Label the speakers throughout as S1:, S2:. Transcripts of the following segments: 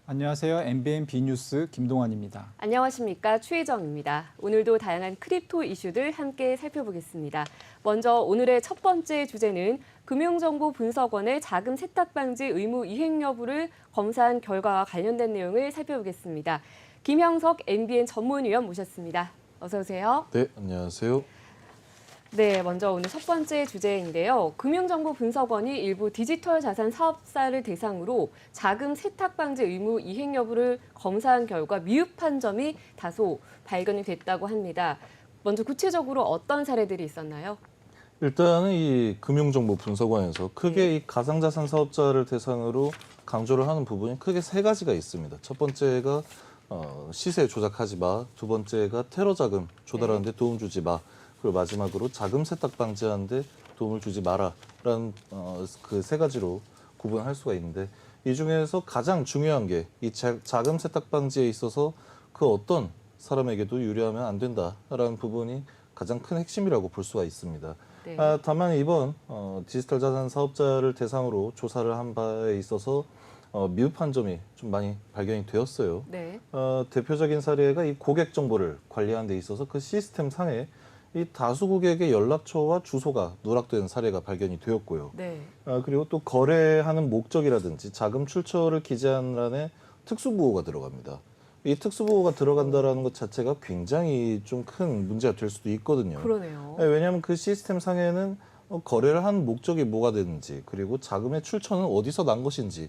S1: 안녕하세요. MBN B뉴스 김동환입니다.
S2: 안녕하십니까. 추혜정입니다. 오늘도 다양한 크립토 이슈들 함께 살펴보겠습니다. 먼저 오늘의 첫 번째 주제는 금융정보분석원의 자금 세탁 방지 의무 이행 여부를 검사한 결과와 관련된 내용을 살펴보겠습니다. 김형석 MBN 전문위원 모셨습니다. 어서 오세요.
S3: 네, 안녕하세요.
S2: 네, 먼저 오늘 첫 번째 주제인데요. 금융정보분석원이 일부 디지털 자산 사업사를 대상으로 자금 세탁 방지 의무 이행 여부를 검사한 결과 미흡한 점이 다소 발견이 됐다고 합니다. 먼저 구체적으로 어떤 사례들이 있었나요?
S3: 일단은 이 금융정보분석원에서 크게 이 가상자산 사업자를 대상으로 강조를 하는 부분이 크게 세 가지가 있습니다. 첫 번째가 시세 조작하지 마, 두 번째가 테러 자금 조달하는 데 도움 주지 마, 그리고 마지막으로 자금 세탁 방지하는 데 도움을 주지 마라라는 그 세 가지로 구분할 수가 있는데, 이 중에서 가장 중요한 게 이 자금 세탁 방지에 있어서 그 어떤 사람에게도 유리하면 안 된다라는 부분이 가장 큰 핵심이라고 볼 수가 있습니다.
S2: 네.
S3: 다만 이번 디지털 자산 사업자를 대상으로 조사를 한 바에 있어서 미흡한 점이 좀 많이 발견이 되었어요.
S2: 네.
S3: 대표적인 사례가 이 고객 정보를 관리하는 데 있어서 그 시스템 상에 이 다수 고객의 연락처와 주소가 누락된 사례가 발견이 되었고요.
S2: 네.
S3: 그리고 또 거래하는 목적이라든지 자금 출처를 기재하는 란에 특수보호가 들어갑니다. 이 특수보호가 들어간다라는 것 자체가 굉장히 좀 큰 문제가 될 수도 있거든요.
S2: 그러네요.
S3: 왜냐하면 그 시스템 상에는 거래를 한 목적이 뭐가 되는지, 그리고 자금의 출처는 어디서 난 것인지에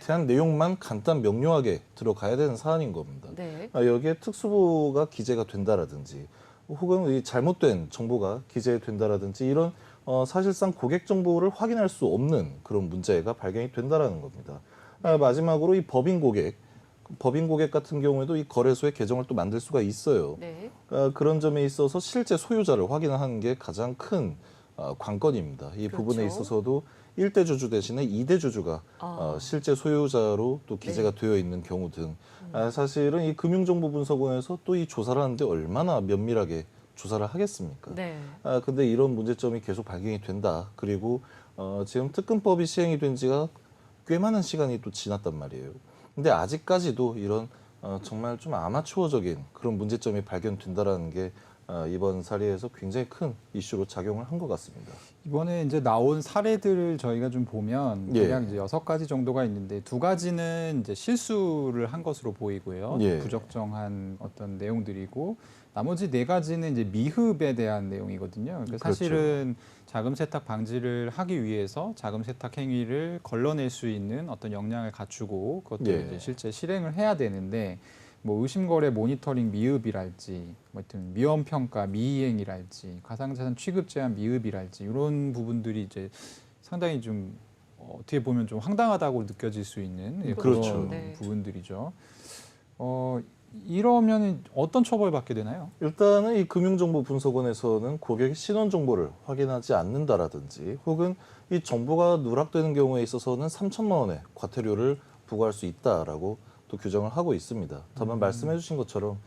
S3: 대한 내용만 간단 명료하게 들어가야 되는 사안인 겁니다.
S2: 네.
S3: 여기에 특수보호가 기재가 된다라든지, 혹은 이 잘못된 정보가 기재된다라든지, 이런 사실상 고객 정보를 확인할 수 없는 그런 문제가 발견이 된다라는 겁니다. 마지막으로 이 법인 고객 같은 경우에도 이 거래소의 계정을 또 만들 수가 있어요.
S2: 네.
S3: 그런 점에 있어서 실제 소유자를 확인하는 게 가장 큰 관건입니다. 이
S2: 그렇죠.
S3: 부분에 있어서도 1대 주주 대신에 2대 주주가 실제 소유자로 또 기재가 되어 있는 경우 등, 사실은 이 금융정보분석원에서 또 이 조사를 하는데 얼마나 면밀하게 조사를 하겠습니까?
S2: 네.
S3: 근데 이런 문제점이 계속 발견이 된다. 그리고 지금 특근법이 시행이 된 지가 꽤 많은 시간이 또 지났단 말이에요. 근데 아직까지도 이런 정말 좀 아마추어적인 그런 문제점이 발견된다라는 게 이번 사례에서 굉장히 큰 이슈로 작용을 한 것 같습니다.
S1: 이번에 이제 나온 사례들을 저희가 좀 보면
S3: 예.
S1: 대략 이제 6가지 정도가 있는데 2가지는 이제 실수를 한 것으로 보이고요.
S3: 예.
S1: 부적정한 어떤 내용들이고, 나머지 4가지는 이제 미흡에 대한 내용이거든요. 그러니까
S3: 그렇죠.
S1: 사실은 자금 세탁 방지를 하기 위해서 자금 세탁 행위를 걸러낼 수 있는 어떤 역량을 갖추고 그것도
S3: 예.
S1: 이제 실제 실행을 해야 되는데, 뭐 의심거래 모니터링 미흡이랄지, 뭐 하여튼 위험 평가 미이행이랄지, 가상자산 취급 제한 미흡이랄지, 이런 부분들이 이제 상당히 좀 어떻게 보면 좀 황당하다고 느껴질 수 있는 그런
S3: 그렇죠.
S2: 네.
S1: 부분들이죠. 이러면 어떤 처벌 받게 되나요?
S3: 일단은 이 금융정보분석원에서는 고객의 신원 정보를 확인하지 않는다라든지, 혹은 이 정보가 누락되는 경우에 있어서는 3천만 원의 과태료를 부과할 수 있다라고 또 규정을 하고 있습니다. 다만 말씀해주신 것처럼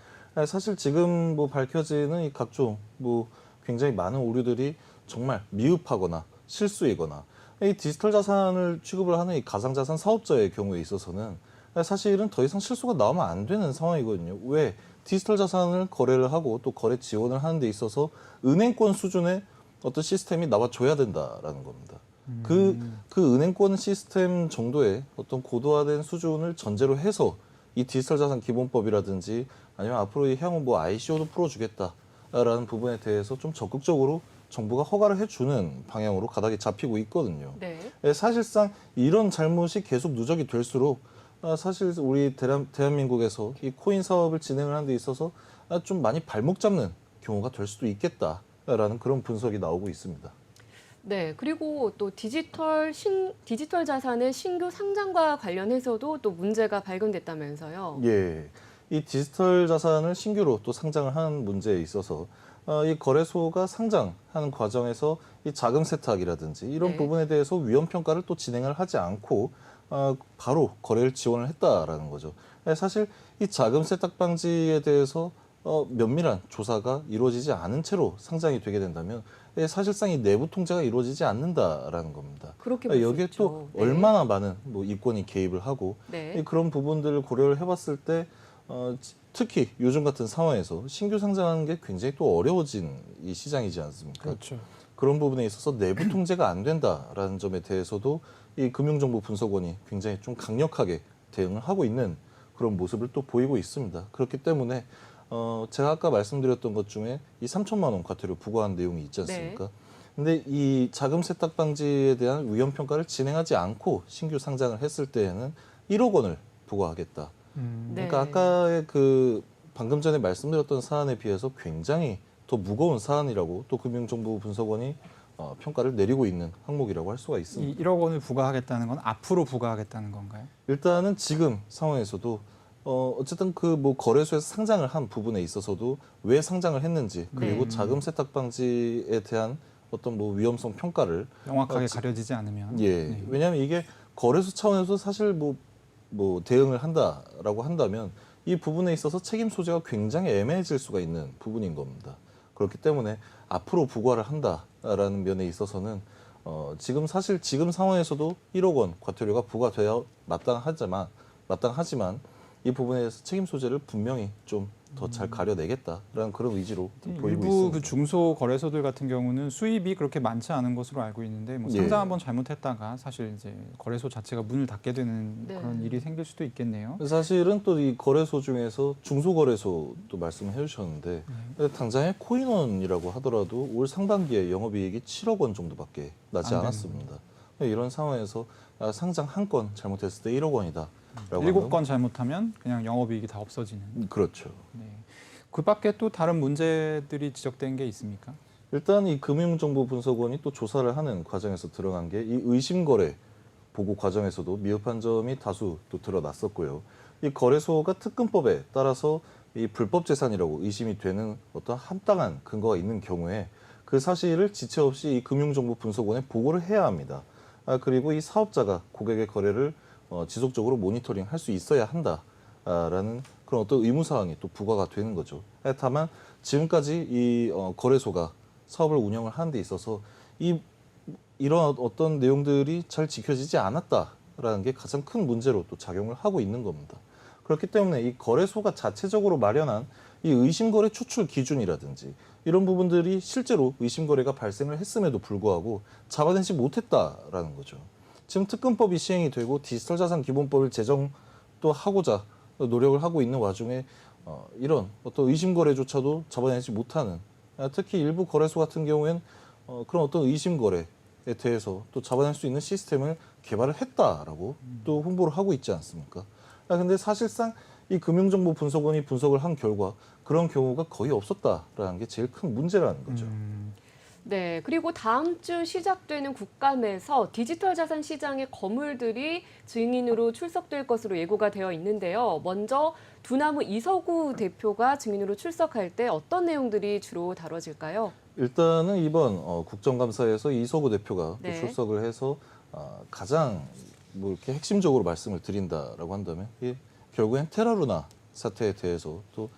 S3: 사실 지금 뭐 밝혀지는 이 각종 뭐 굉장히 많은 오류들이 정말 미흡하거나 실수이거나, 이 디지털 자산을 취급을 하는 이 가상자산 사업자의 경우에 있어서는 사실은 더 이상 실수가 나오면 안 되는 상황이거든요. 왜? 디지털 자산을 거래를 하고 또 거래 지원을 하는 데 있어서 은행권 수준의 어떤 시스템이 나와줘야 된다라는 겁니다. 그 은행권 시스템 정도의 어떤 고도화된 수준을 전제로 해서 이 디지털 자산 기본법이라든지, 아니면 앞으로 향후 뭐 ICO도 풀어주겠다라는 부분에 대해서 좀 적극적으로 정부가 허가를 해주는 방향으로 가닥이 잡히고 있거든요.
S2: 네.
S3: 사실상 이런 잘못이 계속 누적이 될수록 사실 우리 대한민국에서 이 코인 사업을 진행을 하는 데 있어서 좀 많이 발목 잡는 경우가 될 수도 있겠다라는 그런 분석이 나오고 있습니다.
S2: 네, 그리고 또 디지털 자산의 신규 상장과 관련해서도 또 문제가 발견됐다면서요.
S3: 예, 이 디지털 자산을 신규로 또 상장을 하는 문제에 있어서 이 거래소가 상장하는 과정에서 이 자금 세탁이라든지 이런
S2: 네.
S3: 부분에 대해서 위험 평가를 또 진행을 하지 않고 바로 거래를 지원을 했다라는 거죠. 사실 이 자금 세탁 방지에 대해서 면밀한 조사가 이루어지지 않은 채로 상장이 되게 된다면 사실상 이 내부 통제가 이루어지지 않는다라는 겁니다.
S2: 그렇게 볼 수
S3: 여기에
S2: 있죠.
S3: 또
S2: 네.
S3: 얼마나 많은 뭐 이권이 개입을 하고
S2: 네.
S3: 그런 부분들을 고려를 해봤을 때 특히 요즘 같은 상황에서 신규 상장하는 게 굉장히 또 어려워진 이 시장이지 않습니까?
S1: 그렇죠.
S3: 그런 부분에 있어서 내부 통제가 안 된다라는 점에 대해서도 이 금융정보분석원이 굉장히 좀 강력하게 대응을 하고 있는 그런 모습을 또 보이고 있습니다. 그렇기 때문에 제가 아까 말씀드렸던 것 중에 이 3천만 원 과태료 부과한 내용이 있지 않습니까? 근데 이 자금 세탁 방지에 대한 위험 평가를 진행하지 않고 신규 상장을 했을 때에는 1억 원을 부과하겠다.
S2: 네.
S3: 그러니까 아까의 그 방금 전에 말씀드렸던 사안에 비해서 굉장히 더 무거운 사안이라고 또 금융정보분석원이 평가를 내리고 있는 항목이라고 할 수가
S1: 이
S3: 있습니다.
S1: 1억 원을 부과하겠다는 건 앞으로 부과하겠다는 건가요?
S3: 일단은 지금 상황에서도 어쨌든 그 뭐 거래소에서 상장을 한 부분에 있어서도 왜 상장을 했는지 그리고
S1: 네.
S3: 자금 세탁 방지에 대한 어떤 뭐 위험성 평가를
S1: 명확하게 가려지지 않으면.
S3: 예
S1: 네.
S3: 왜냐하면 이게 거래소 차원에서 사실 뭐 대응을 한다라고 한다면 이 부분에 있어서 책임 소재가 굉장히 애매해질 수가 있는 부분인 겁니다. 그렇기 때문에 앞으로 부과를 한다라는 면에 있어서는 지금 사실 지금 상황에서도 1억 원 과태료가 부과되어 마땅하지만 이 부분에서 책임 소재를 분명히 좀 더 잘 가려내겠다라는 그런 의지로 보이고
S1: 일부
S3: 있습니다.
S1: 그 중소 거래소들 같은 경우는 수입이 그렇게 많지 않은 것으로 알고 있는데 뭐
S3: 예.
S1: 상장 한번 잘못했다가 사실 이제 거래소 자체가 문을 닫게 되는
S2: 네.
S1: 그런 일이 생길 수도 있겠네요.
S3: 사실은 또 이 거래소 중에서 중소거래소도 말씀을 해주셨는데 당장의 코인원이라고 하더라도 올 상반기에 영업이익이 7억 원 정도밖에 나지
S1: 안
S3: 않았습니다. 이런 상황에서 상장 한 건 잘못했을 때 1억 원이다.
S1: 7건 잘못하면 그냥 영업이익이 다 없어지는.
S3: 그렇죠.
S1: 네. 그 밖에 또 다른 문제들이 지적된 게 있습니까?
S3: 일단 이 금융정보분석원이 또 조사를 하는 과정에서 드러난 게 이 의심거래 보고 과정에서도 미흡한 점이 다수 또 드러났었고요. 이 거래소가 특근법에 따라서 이 불법 재산이라고 의심이 되는 어떤 합당한 근거가 있는 경우에 그 사실을 지체 없이 이 금융정보분석원에 보고를 해야 합니다. 그리고 이 사업자가 고객의 거래를 지속적으로 모니터링 할 수 있어야 한다라는 그런 어떤 의무사항이 또 부과가 되는 거죠. 다만 지금까지 이 거래소가 사업을 운영을 하는 데 있어서 이런 어떤 내용들이 잘 지켜지지 않았다라는 게 가장 큰 문제로 또 작용을 하고 있는 겁니다. 그렇기 때문에 이 거래소가 자체적으로 마련한 이 의심거래 추출 기준이라든지 이런 부분들이 실제로 의심거래가 발생을 했음에도 불구하고 잡아내지 못했다라는 거죠. 지금 특근법이 시행이 되고 디지털 자산 기본법을 제정도 하고자 노력을 하고 있는 와중에 이런 어떤 의심거래조차도 잡아내지 못하는 특히 일부 거래소 같은 경우에는 그런 어떤 의심거래에 대해서 또 잡아낼 수 있는 시스템을 개발을 했다라고 또 홍보를 하고 있지 않습니까? 근데 사실상 이 금융정보분석원이 분석을 한 결과 그런 경우가 거의 없었다라는 게 제일 큰 문제라는 거죠.
S2: 네, 그리고 다음 주 시작되는 국감에서 디지털 자산 시장의 거물들이 증인으로 출석될 것으로 예고가 되어 있는데요. 먼저 두나무 이서구 대표가 증인으로 출석할 때 어떤 내용들이 주로 다뤄질까요?
S3: 일단은 이번 국정감사에서 이서구 대표가
S2: 네.
S3: 또 출석을 해서 가장 뭐 이렇게 핵심적으로 말씀을 드린다라고 한다면 결국엔 테라루나 사태에 대해서 또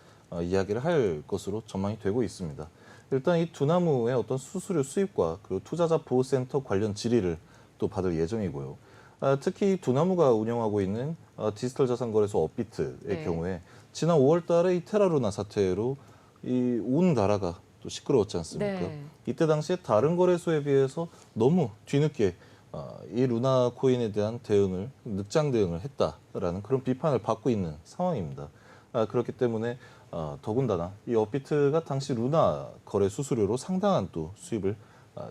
S3: 이야기를 할 것으로 전망이 되고 있습니다. 일단 이 두나무의 어떤 수수료 수입과 그리고 투자자 보호센터 관련 질의를 또 받을 예정이고요. 특히 두나무가 운영하고 있는 디지털 자산 거래소 업비트의
S2: 네.
S3: 경우에 지난 5월달에 이 테라루나 사태로 이 온 나라가 또 시끄러웠지 않습니까?
S2: 네.
S3: 이때 당시에 다른 거래소에 비해서 너무 뒤늦게 이 루나 코인에 대한 대응을 늑장 대응을 했다라는 그런 비판을 받고 있는 상황입니다. 그렇기 때문에 더군다나 이 업비트가 당시 루나 거래 수수료로 상당한 또 수입을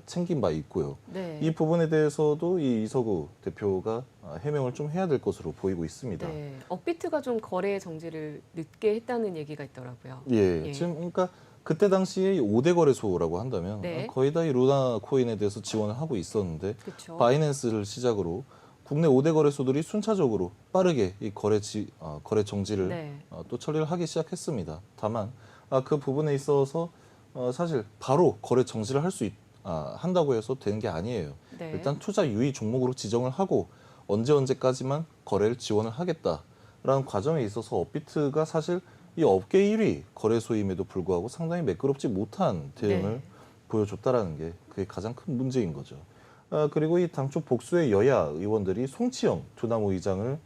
S3: 챙긴 바 있고요.
S2: 네.
S3: 이 부분에 대해서도 이 이서구 대표가 해명을 좀 해야 될 것으로 보이고 있습니다.
S2: 네. 업비트가 좀 거래 정지를 늦게 했다는 얘기가 있더라고요.
S3: 예,
S2: 예.
S3: 지금 그러니까 그때 당시에 5대 거래소라고 한다면
S2: 네.
S3: 거의 다 이 루나 코인에 대해서 지원을 하고 있었는데
S2: 그렇죠.
S3: 바이낸스를 시작으로 국내 5대 거래소들이 순차적으로 빠르게 이 거래 정지를
S2: 네.
S3: 또 처리를 하기 시작했습니다. 다만 그 부분에 있어서 사실 바로 거래 정지를 한다고 해서 되는 게 아니에요.
S2: 네.
S3: 일단 투자 유의 종목으로 지정을 하고 언제까지만 거래를 지원을 하겠다라는 과정에 있어서 업비트가 사실 이 업계 1위 거래소임에도 불구하고 상당히 매끄럽지 못한 대응을
S2: 네.
S3: 보여줬다라는 게 그게 가장 큰 문제인 거죠. 그리고 이 당초 복수의 여야 의원들이 송치영 두나무 의장을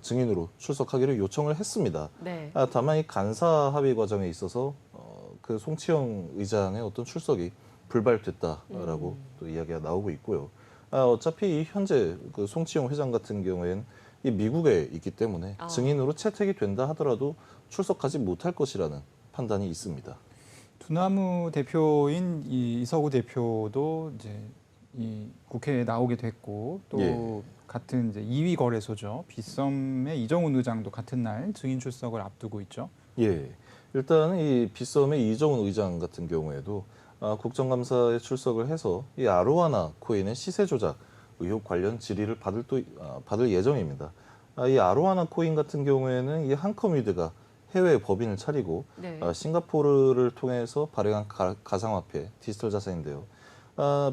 S3: 증인으로 출석하기를 요청을 했습니다.
S2: 네.
S3: 다만 이 간사 합의 과정에 있어서 그 송치영 의장의 어떤 출석이 불발됐다라고 또 이야기가 나오고 있고요. 어차피 이 현재 그 송치영 회장 같은 경우에는 이 미국에 있기 때문에 증인으로 채택이 된다 하더라도 출석하지 못할 것이라는 판단이 있습니다.
S1: 두나무 대표인 이 이석우 대표도 이제 이 국회에 나오게 됐고 또
S3: 예.
S1: 같은 이제 2위 거래소죠. 빗썸의 이정훈 의장도 같은 날 증인 출석을 앞두고 있죠.
S3: 예. 일단은 이 빗썸의 이정훈 의장 같은 경우에도 국정감사에 출석을 해서 이 아로하나 코인의 시세 조작 의혹 관련 질의를 받을 예정입니다. 이 아로하나 코인 같은 경우에는 이 한컴위드가 해외 법인을 차리고
S2: 네.
S3: 싱가포르를 통해서 발행한 가상화폐 디지털 자산인데요.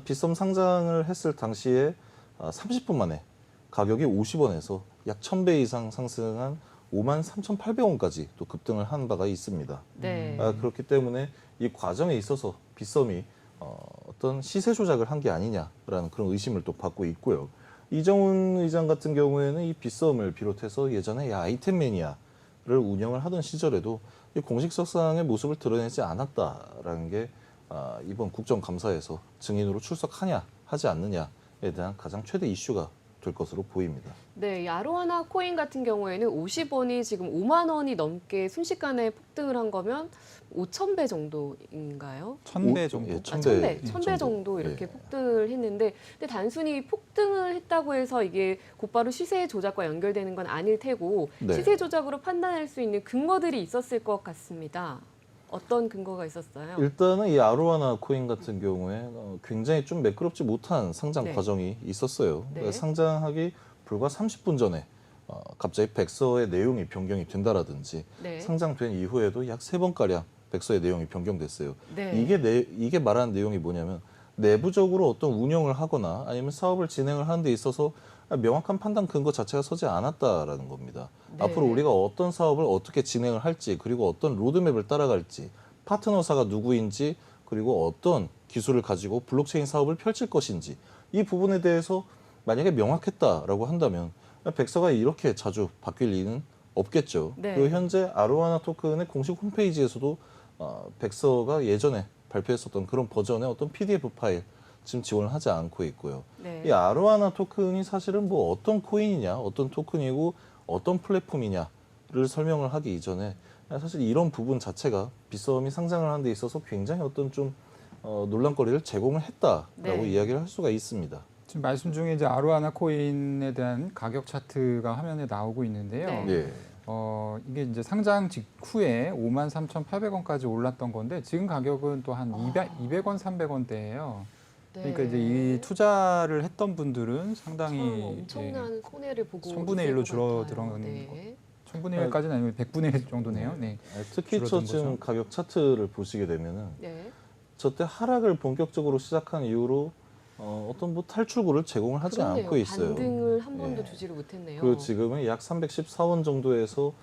S3: 빗썸 상장을 했을 당시에 30분 만에 가격이 50원에서 약 1000배 이상 상승한 53,800원까지 또 급등을 한 바가 있습니다.
S2: 네.
S3: 그렇기 때문에 이 과정에 있어서 빗썸이 어떤 시세 조작을 한 게 아니냐라는 그런 의심을 또 받고 있고요. 이정훈 의장 같은 경우에는 이 빗썸을 비롯해서 예전에 이 아이템 매니아를 운영을 하던 시절에도 이 공식석상의 모습을 드러내지 않았다라는 게 이번 국정감사에서 증인으로 출석하냐 하지 않느냐에 대한 가장 최대 이슈가 될 것으로 보입니다.
S2: 네, 이 아로하나 코인 같은 경우에는 50원이 지금 5만 원이 넘게 순식간에 폭등을 한 거면 5,000배 정도인가요?
S1: 1000배 정도.
S3: 예,
S2: 아,
S3: 1000배
S2: 1000배 정도 이렇게
S3: 예.
S2: 폭등을 했는데, 근데 단순히 폭등을 했다고 해서 이게 곧바로 시세 조작과 연결되는 건 아닐 테고,
S3: 네.
S2: 시세 조작으로 판단할 수 있는 근거들이 있었을 것 같습니다. 어떤 근거가 있었어요?
S3: 일단은 이 아로하나 코인 같은 경우에 굉장히 좀 매끄럽지 못한 상장
S2: 네.
S3: 과정이 있었어요.
S2: 네.
S3: 그러니까 상장하기 불과 30분 전에 갑자기 백서의 내용이 변경이 된다라든지
S2: 네.
S3: 상장된 이후에도 약 3번가량 백서의 내용이 변경됐어요.
S2: 네.
S3: 이게 말하는 내용이 뭐냐면 내부적으로 어떤 운영을 하거나 아니면 사업을 진행을 하는 데 있어서 명확한 판단 근거 자체가 서지 않았다라는 겁니다.
S2: 네.
S3: 앞으로 우리가 어떤 사업을 어떻게 진행을 할지 그리고 어떤 로드맵을 따라갈지 파트너사가 누구인지 그리고 어떤 기술을 가지고 블록체인 사업을 펼칠 것인지 이 부분에 대해서 만약에 명확했다라고 한다면 백서가 이렇게 자주 바뀔 리는 없겠죠.
S2: 네.
S3: 그리고 현재 아로하나 토큰의 공식 홈페이지에서도 백서가 예전에 발표했었던 그런 버전의 어떤 PDF 파일 지금 지원을 하지 않고 있고요.
S2: 네.
S3: 이 아로하나 토큰이 사실은 뭐 어떤 코인이냐, 어떤 토큰이고 어떤 플랫폼이냐를 설명을 하기 이전에 사실 이런 부분 자체가 빗썸이 상장을 하는 데 있어서 굉장히 어떤 좀 논란거리를 제공을 했다라고
S2: 네.
S3: 이야기를 할 수가 있습니다.
S1: 지금 말씀 중에 이제 아로하나 코인에 대한 가격 차트가 화면에 나오고 있는데요.
S2: 네.
S3: 예.
S1: 이게 이제 상장 직후에 53,800원까지 올랐던 건데 지금 가격은 또 한 200원, 300원대예요. 그러니까 이제 이 투자를 했던 분들은 상당히
S2: 참 엄청난 손해를 보고
S1: 천분의
S2: 있을
S1: 일로
S2: 것 같아요.
S1: 줄어들어가는
S2: 네.
S1: 1000분의 1까지는 아니면 100분의 1 정도네요. 네.
S3: 특히
S1: 줄어든
S3: 지금
S1: 거죠.
S3: 가격 차트를 보시게 되면은
S2: 네.
S3: 저때 하락을 본격적으로 시작한 이후로 어떤 뭐 탈출구를 제공을 하지
S2: 그러네요.
S3: 않고 있어요.
S2: 반등을 한 번도
S3: 예.
S2: 주지를 못했네요.
S3: 그리고 지금은 약 314원 정도에서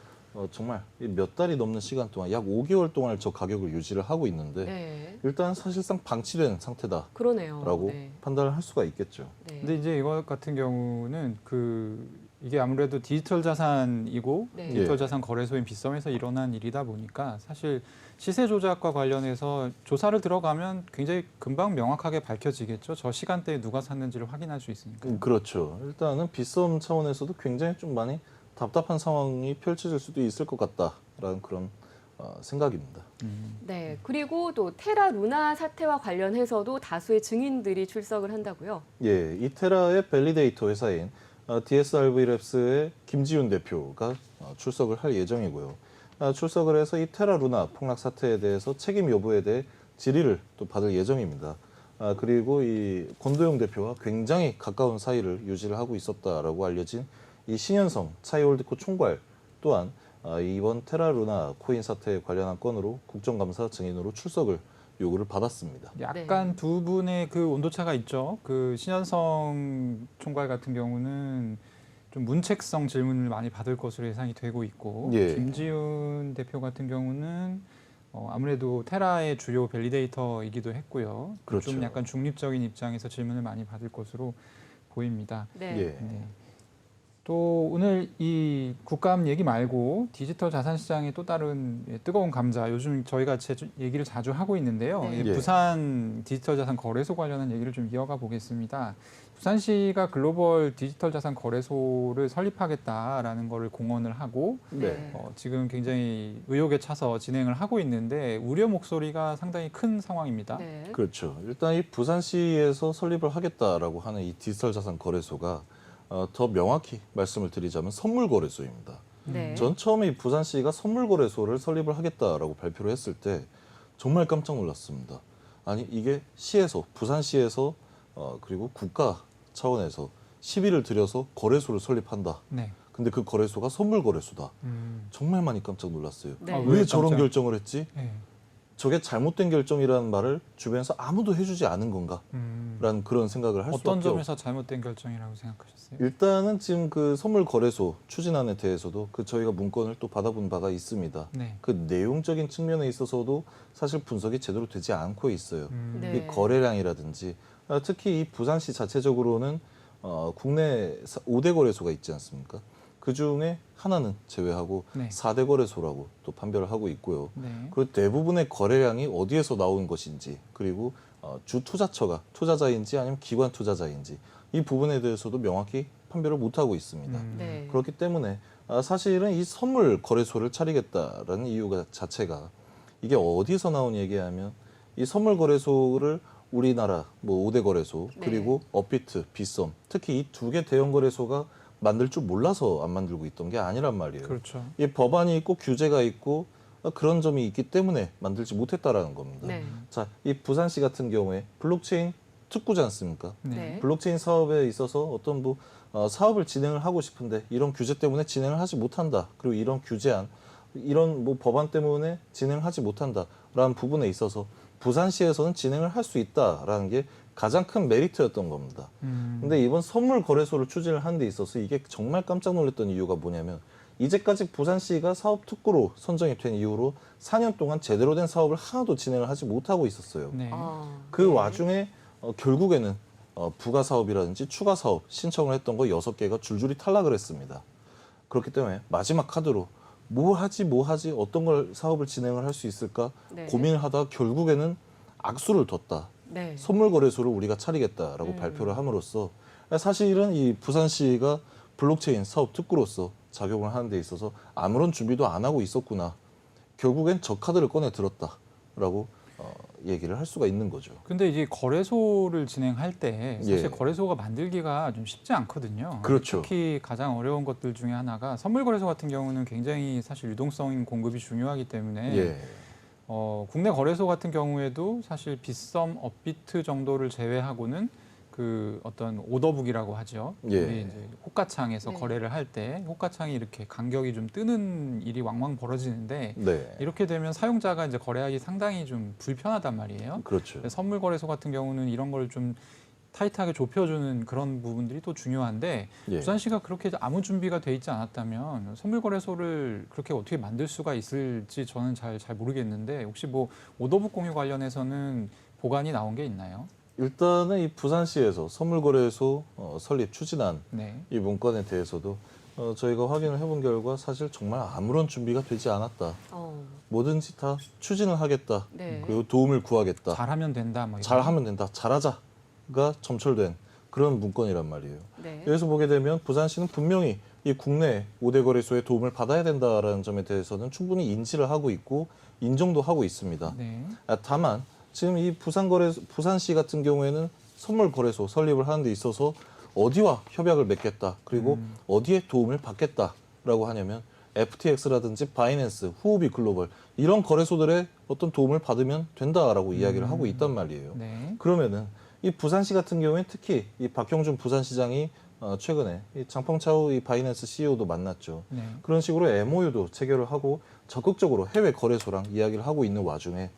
S3: 정말 몇 달이 넘는 시간 동안 약 5개월 동안 저 가격을 유지를 하고 있는데
S2: 네.
S3: 일단 사실상 방치된 상태다라고
S2: 그러네요. 네.
S3: 판단을 할 수가 있겠죠.
S2: 네.
S1: 근데 이제 이거 같은 경우는 이게 아무래도 디지털 자산이고
S2: 네.
S1: 디지털
S3: 예.
S1: 자산 거래소인 빗썸에서 일어난 일이다 보니까 사실 시세 조작과 관련해서 조사를 들어가면 굉장히 금방 명확하게 밝혀지겠죠. 저 시간대에 누가 샀는지를 확인할 수 있으니까.
S3: 그렇죠. 일단은 빗썸 차원에서도 굉장히 좀 많이 답답한 상황이 펼쳐질 수도 있을 것 같다라는 그런 생각입니다.
S2: 네. 그리고 또 테라 루나 사태와 관련해서도 다수의 증인들이 출석을 한다고요.
S3: 예, 이테라의 밸리데이터 회사인 DSRV랩스의 김지윤 대표가 출석을 할 예정이고요. 출석을 해서 이 테라 루나 폭락 사태에 대해서 책임 여부에 대해 질의를 또 받을 예정입니다. 그리고 이 권도영 대표와 굉장히 가까운 사이를 유지를 하고 있었다라고 알려진 이 신현성 차이홀드코 총괄 또한 이번 테라 루나 코인 사태에 관련한 건으로 국정감사 증인으로 출석을 요구를 받았습니다.
S1: 약간
S2: 네.
S1: 두 분의 그 온도차가 있죠. 그 신현성 총괄 같은 경우는 좀 좀 문책성 질문을 많이 받을 것으로 예상이 되고 있고
S3: 예.
S1: 김지훈 대표 같은 경우는 아무래도 테라의 주요 밸리데이터이기도 했고요.
S3: 그렇죠.
S1: 좀 약간 중립적인 입장에서 질문을 많이 받을 것으로 보입니다.
S2: 네.
S3: 예.
S1: 네. 또 오늘 이 국감 얘기 말고 디지털 자산 시장의 또 다른 뜨거운 감자, 요즘 저희가 얘기를 자주 하고 있는데요.
S2: 네.
S1: 이
S3: 예.
S1: 부산 디지털 자산 거래소 관련한 얘기를 좀 이어가 보겠습니다. 부산시가 글로벌 디지털 자산 거래소를 설립하겠다라는 거를 공언을 하고
S3: 네.
S1: 지금 굉장히 의욕에 차서 진행을 하고 있는데 우려 목소리가 상당히 큰 상황입니다.
S2: 네.
S3: 그렇죠. 일단 이 부산시에서 설립을 하겠다라고 하는 이 디지털 자산 거래소가 더 명확히 말씀을 드리자면 선물 거래소입니다.
S2: 네.
S3: 전 처음에 이 부산시가 선물 거래소를 설립을 하겠다라고 발표를 했을 때 정말 깜짝 놀랐습니다. 아니 이게 시에서 부산시에서 그리고 국가 차원에서 시비를 들여서 거래소를 설립한다.
S1: 네.
S3: 근데 그 거래소가 선물 거래소다.
S1: 음.
S3: 정말 많이 깜짝 놀랐어요.
S2: 네.
S1: 아,
S3: 왜 저런
S1: 깜짝-
S3: 결정을 했지?
S1: 네.
S3: 저게 잘못된 결정이라는 말을 주변에서 아무도 해주지 않은 건가라는 그런 생각을 할 수밖에
S1: 어떤
S3: 없고
S1: 점에서 잘못된 결정이라고 생각하셨어요?
S3: 일단은 지금 그 선물 거래소 추진안에 대해서도 그 저희가 문건을 또 받아본 바가 있습니다.
S1: 네.
S3: 그 내용적인 측면에 있어서도 사실 분석이 제대로 되지 않고 있어요.
S2: 네.
S3: 이 거래량이라든지 특히 이 부산시 자체적으로는 국내 5대 거래소가 있지 않습니까? 그 중에 하나는 제외하고
S1: 네.
S3: 4대 거래소라고 또 판별을 하고 있고요.
S1: 네.
S3: 그 대부분의 거래량이 어디에서 나온 것인지 그리고 주 투자처가 투자자인지 아니면 기관 투자자인지 이 부분에 대해서도 명확히 판별을 못하고 있습니다.
S2: 네.
S3: 그렇기 때문에 사실은 이 선물 거래소를 차리겠다라는 이유가 자체가 이게 어디서 나온 얘기하면 이 선물 거래소를 우리나라 뭐 5대 거래소
S2: 네.
S3: 그리고 업비트, 빗썸 특히 이 두 개 대형 거래소가 만들 줄 몰라서 안 만들고 있던 게 아니란 말이에요.
S1: 그렇죠.
S3: 이 법안이 있고 규제가 있고 그런 점이 있기 때문에 만들지 못했다라는 겁니다.
S2: 네.
S3: 자, 이 부산시 같은 경우에 블록체인 특구지 않습니까?
S2: 네.
S3: 블록체인 사업에 있어서 어떤 뭐 사업을 진행을 하고 싶은데 이런 규제 때문에 진행을 하지 못한다. 그리고 이런 규제안, 이런 뭐 법안 때문에 진행하지 못한다라는 부분에 있어서 부산시에서는 진행을 할 수 있다라는 게 가장 큰 메리트였던 겁니다. 근데 이번 선물 거래소를 추진을 하는 데 있어서 이게 정말 깜짝 놀랐던 이유가 뭐냐면 이제까지 부산시가 사업 특구로 선정이 된 이후로 4년 동안 제대로 된 사업을 하나도 진행을 하지 못하고 있었어요.
S1: 네.
S3: 그
S2: 네.
S3: 와중에 결국에는 부가 사업이라든지 추가 사업 신청을 했던 거 6개가 줄줄이 탈락을 했습니다. 그렇기 때문에 마지막 카드로 뭐 하지 어떤 걸 사업을 진행을 할 수 있을까
S2: 네.
S3: 고민을 하다가 결국에는 악수를 뒀다.
S2: 네.
S3: 선물 거래소를 우리가 차리겠다라고 발표를 함으로써 사실은 이 부산시가 블록체인 사업 특구로서 작용을 하는 데 있어서 아무런 준비도 안 하고 있었구나. 결국엔 저 카드를 꺼내 들었다라고 얘기를 할 수가 있는 거죠.
S1: 근데 이제 거래소를 진행할 때 사실
S3: 예.
S1: 거래소가 만들기가 좀 쉽지 않거든요.
S3: 그렇죠.
S1: 특히 가장 어려운 것들 중에 하나가 선물 거래소 같은 경우는 굉장히 사실 유동성 공급이 중요하기 때문에
S3: 예.
S1: 국내 거래소 같은 경우에도 사실 빗썸, 업비트 정도를 제외하고는 그 어떤 오더북이라고 하죠.
S3: 예.
S1: 우리 이제 호가창에서
S2: 네.
S1: 거래를 할 때 호가창이 이렇게 간격이 좀 뜨는 일이 왕왕 벌어지는데
S3: 네.
S1: 이렇게 되면 사용자가 이제 거래하기 상당히 좀 불편하단 말이에요.
S3: 그렇죠.
S1: 선물 거래소 같은 경우는 이런 걸 좀 타이트하게 좁혀주는 그런 부분들이 또 중요한데
S3: 예.
S1: 부산시가 그렇게 아무 준비가 돼 있지 않았다면 선물 거래소를 그렇게 어떻게 만들 수가 있을지 저는 잘 모르겠는데 혹시 뭐 오더북 공유 관련해서는 보관이 나온 게 있나요?
S3: 일단은 이 부산시에서 선물거래소 설립 추진안
S1: 네.
S3: 이 문건에 대해서도 저희가 확인을 해본 결과 사실 정말 아무런 준비가 되지 않았다. 뭐든지 다 추진을 하겠다.
S2: 네.
S3: 그리고 도움을 구하겠다.
S1: 잘하면 된다. 뭐 이런.
S3: 잘하면 된다. 잘하자가 점철된 그런 문건이란 말이에요.
S2: 네.
S3: 여기서 보게 되면 부산시는 분명히 이 국내 5대 거래소의 도움을 받아야 된다라는 점에 대해서는 충분히 인지를 하고 있고 인정도 하고 있습니다.
S1: 네.
S3: 다만 지금 이 부산시 같은 경우에는 선물 거래소 설립을 하는 데 있어서 어디와 협약을 맺겠다. 그리고 어디에 도움을 받겠다라고 하냐면 FTX라든지 바이낸스, 후오비 글로벌 이런 거래소들의 어떤 도움을 받으면 된다라고 이야기를 하고 있단 말이에요.
S1: 네.
S3: 그러면은 이 부산시 같은 경우에 특히 이 박형준 부산시장이 최근에 이 장펑차오 이 바이낸스 CEO도 만났죠.
S1: 네.
S3: 그런 식으로 MOU도 체결을 하고 적극적으로 해외 거래소랑 이야기를 하고 있는 와중에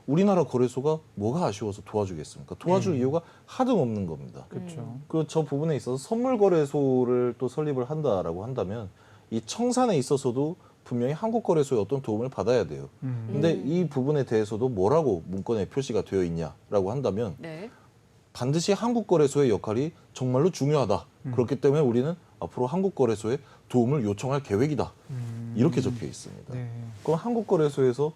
S3: 우리나라 거래소가 뭐가 아쉬워서 도와주겠습니까? 도와줄 이유가 하등 없는 겁니다.
S1: 그렇죠.
S3: 그 저 부분에 있어서 선물 거래소를 또 설립을 한다라고 한다면 이 청산에 있어서도 분명히 한국 거래소의 어떤 도움을 받아야 돼요. 근데 이 부분에 대해서도 뭐라고 문건에 표시가 되어 있냐라고 한다면
S2: 네.
S3: 반드시 한국 거래소의 역할이 정말로 중요하다. 그렇기 때문에 우리는 앞으로 한국 거래소에 도움을 요청할 계획이다. 이렇게 적혀 있습니다.
S1: 네.
S3: 그럼 한국 거래소에서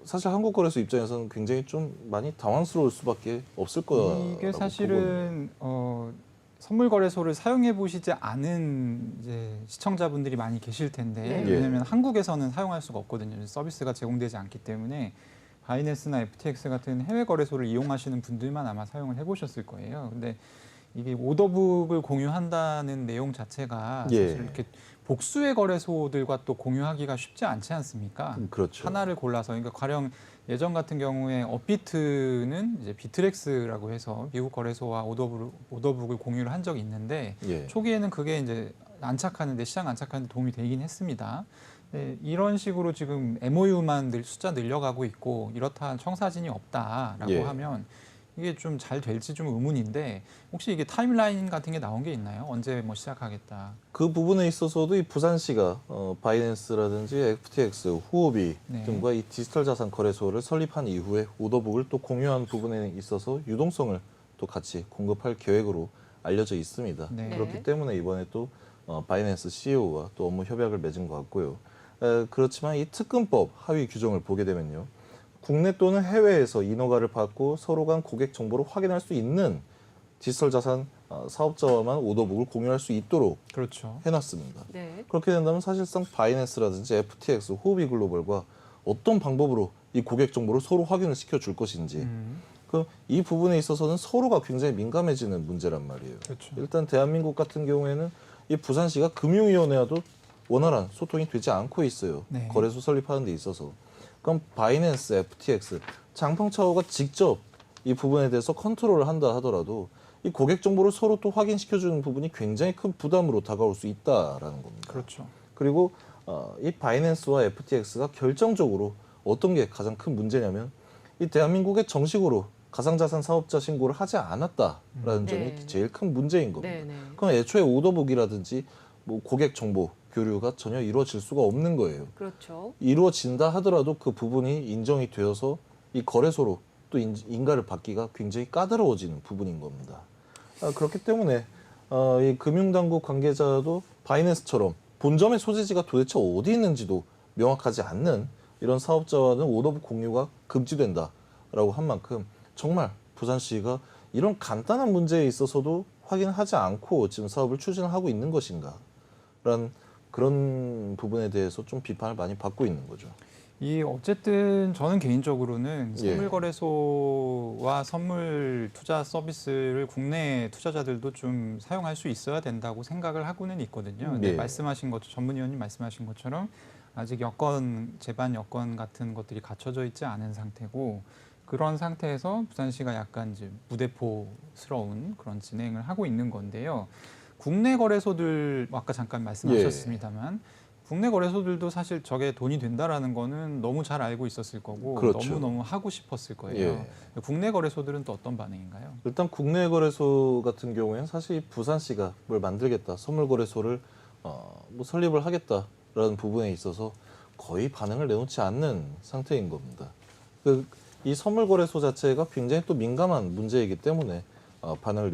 S3: 사실 한국 거래소 입장에서는 굉장히 좀 많이 당황스러울 수밖에 없을 거라고
S1: 이게 사실은 선물 거래소를 사용해 보시지 않은 이제 시청자분들이 많이 계실 텐데
S2: 네.
S1: 왜냐하면 한국에서는 사용할 수가 없거든요. 서비스가 제공되지 않기 때문에 바이낸스나 FTX 같은 해외 거래소를 이용하시는 분들만 아마 사용을 해보셨을 거예요. 근데 이게 오더북을 공유한다는 내용 자체가
S3: 예.
S1: 사실 이렇게 복수의 거래소들과 또 공유하기가 쉽지 않지 않습니까?
S3: 그렇죠.
S1: 하나를 골라서 그러니까 가령 예전 같은 경우에 업비트는 이제 비트렉스라고 해서 미국 거래소와 오더북을 공유를 한 적이 있는데
S3: 예.
S1: 초기에는 그게 이제 안착하는데 시장 안착하는데 도움이 되긴 했습니다. 네, 이런 식으로 지금 MOU만 숫자 늘려가고 있고 이렇다 청사진이 없다라고
S3: 예.
S1: 하면 이게 좀 잘 될지 좀 의문인데 혹시 이게 타임라인 같은 게 나온 게 있나요? 언제 뭐 시작하겠다.
S3: 그 부분에 있어서도 이 부산시가 바이낸스라든지 FTX, 후오비
S1: 네.
S3: 등과 이 디지털 자산 거래소를 설립한 이후에 오더북을 또 공유한 부분에 있어서 유동성을 또 같이 공급할 계획으로 알려져 있습니다.
S1: 네.
S3: 그렇기 때문에 이번에 또 바이낸스 CEO와 또 업무 협약을 맺은 것 같고요. 그렇지만 이 특근법 하위 규정을 보게 되면요. 국내 또는 해외에서 인허가를 받고 서로 간 고객 정보를 확인할 수 있는 디지털 자산 사업자와만 오더북을 공유할 수 있도록
S1: 그렇죠.
S3: 해놨습니다.
S2: 네.
S3: 그렇게 된다면 사실상 바이낸스라든지 FTX, 후오비 글로벌과 어떤 방법으로 이 고객 정보를 서로 확인을 시켜줄 것인지 이 부분에 있어서는 서로가 굉장히 민감해지는 문제란 말이에요.
S1: 그렇죠.
S3: 일단 대한민국 같은 경우에는 이 부산시가 금융위원회와도 원활한 소통이 되지 않고 있어요.
S1: 네.
S3: 거래소 설립하는 데 있어서. 그럼 바이낸스, FTX, 장펑차오가 직접 이 부분에 대해서 컨트롤을 한다 하더라도 이 고객 정보를 서로 또 확인시켜주는 부분이 굉장히 큰 부담으로 다가올 수 있다라는 겁니다.
S1: 그렇죠.
S3: 그리고 이 바이낸스와 FTX가 결정적으로 어떤 게 가장 큰 문제냐면 이 대한민국에 정식으로 가상자산 사업자 신고를 하지 않았다라는 점이
S2: 네.
S3: 제일 큰 문제인 겁니다.
S2: 네, 네.
S3: 그럼 애초에 오더북이라든지 뭐 고객 정보 교류가 전혀 이루어질 수가 없는 거예요.
S2: 그렇죠.
S3: 이루어진다 하더라도 그 부분이 인정이 되어서 이 거래소로 또 인가를 받기가 굉장히 까다로워지는 부분인 겁니다. 그렇기 때문에 이 금융당국 관계자도 바이낸스처럼 본점의 소재지가 도대체 어디 있는지도 명확하지 않는 이런 사업자와는 오더북 공유가 금지된다라고 한 만큼 정말 부산시가 이런 간단한 문제에 있어서도 확인하지 않고 지금 사업을 추진하고 있는 것인가 라는 그런 부분에 대해서 좀 비판을 많이 받고 있는 거죠.
S1: 이 어쨌든 저는 개인적으로는
S3: 예.
S1: 선물 거래소와 선물 투자 서비스를 국내 투자자들도 좀 사용할 수 있어야 된다고 생각을 하고는 있거든요. 근데
S3: 예.
S1: 말씀하신 것처럼 전문위원님 말씀하신 것처럼 아직 여건 제반 여건 같은 것들이 갖춰져 있지 않은 상태고 그런 상태에서 부산시가 약간 이제 무대포스러운 그런 진행을 하고 있는 건데요. 국내 거래소들 아까 잠깐 말씀하셨습니다만 국내 거래소들도 사실 저게 돈이 된다라는 거는 너무 잘 알고 있었을 거고
S3: 그렇죠.
S1: 너무너무 하고 싶었을 거예요.
S3: 예.
S1: 국내 거래소들은 또 어떤 반응인가요?
S3: 일단 국내 거래소 같은 경우에는 사실 부산시가 뭘 만들겠다, 선물 거래소를 뭐 설립을 하겠다라는 부분에 있어서 거의 반응을 내놓지 않는 상태인 겁니다. 이 선물 거래소 자체가 굉장히 또 민감한 문제이기 때문에 반응을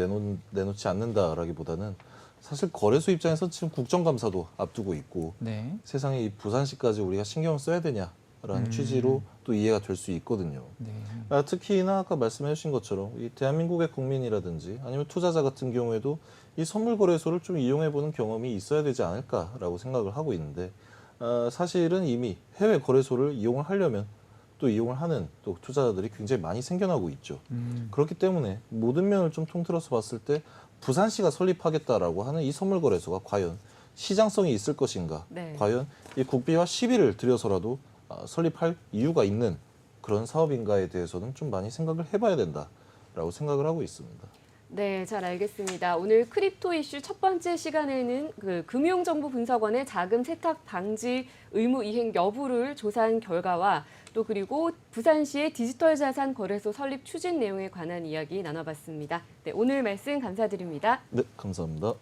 S3: 내놓지 않는다라기보다는 사실 거래소 입장에서 지금 국정감사도 앞두고 있고
S1: 네.
S3: 세상에 이 부산시까지 우리가 신경을 써야 되냐라는 취지로 또 이해가 될 수 있거든요.
S1: 네.
S3: 특히나 아까 말씀해 주신 것처럼 이 대한민국의 국민이라든지 아니면 투자자 같은 경우에도 이 선물 거래소를 좀 이용해 보는 경험이 있어야 되지 않을까라고 생각을 하고 있는데 사실은 이미 해외 거래소를 이용을 하려면 또 이용을 하는 또 투자자들이 굉장히 많이 생겨나고 있죠. 그렇기 때문에 모든 면을 좀 통틀어서 봤을 때 부산시가 설립하겠다라고 하는 이 선물 거래소가 과연 시장성이 있을 것인가?
S2: 네.
S3: 과연 이 국비와 시비를 들여서라도 설립할 이유가 있는 그런 사업인가에 대해서는 좀 많이 생각을 해봐야 된다라고 생각을 하고 있습니다.
S2: 네, 잘 알겠습니다. 오늘 크립토 이슈 첫 번째 시간에는 금융정보분석원의 자금 세탁 방지 의무 이행 여부를 조사한 결과와 또 그리고 부산시의 디지털 자산 거래소 설립 추진 내용에 관한 이야기 나눠봤습니다. 네, 오늘 말씀 감사드립니다.
S3: 네, 감사합니다.